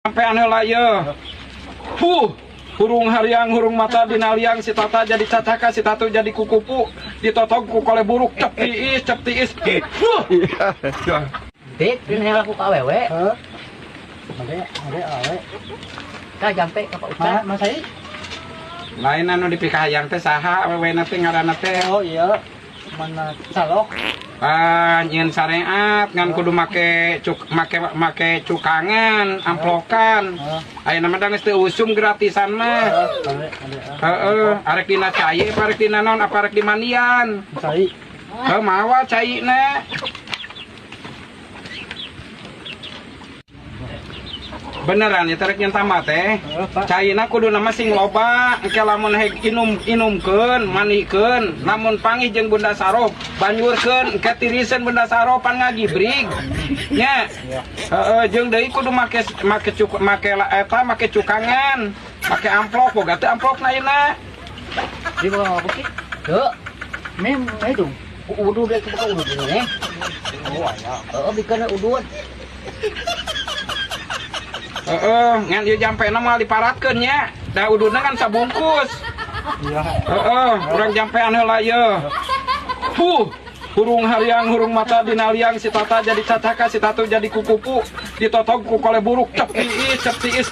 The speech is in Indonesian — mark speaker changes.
Speaker 1: Sampai heula ye. Hurung hariang hurung mata dinaliang si tata jadi cacaka si tatu jadi kukupu ditotog ku kole buruk cep tiis.
Speaker 2: Dik, ini aku ke awewe. Ada awewe. Ka jampe ka Pak Ustaz. Mas Ai.
Speaker 1: Lain anu dipikahayang teh saha awewe na teh ngaranna teh.
Speaker 2: Oh iya. Mana salok.
Speaker 1: Nyen syariat ngan kudu make cukangan, amplokan. Ayeuna mah geus teu usum gratisan mah. Heeh, arek dina cai apa arek dina naon apa arek di mandian?
Speaker 2: Cai.
Speaker 1: Heuh mawa caina. Beneran ya tarik yang tamat teh. Caina kudu nama sing loba engke lamun heg inumkeun manikeun lamun panggih jeung Bunda Sarop banjurkeun engke tiriseun Bunda Sarop pan ngagibrig nya. Heeh jeung deui kudu make cukangan make amplop boga teh amplopna ayeuna
Speaker 2: Di bawah apa sih? Tuh. Mem itu. Udu deh kita udu nih. Oh ya. Bikin udun.
Speaker 1: Ngan ieu jampena moal diparatkeun nya. Da uduna kan sabungkus.
Speaker 2: Iya.
Speaker 1: Urang jampean heula ye. Hurung hariang hurung mata dinaliang si tata jadi cacaka si tatu jadi kukupu ditotog ku kole buruk cep tiis.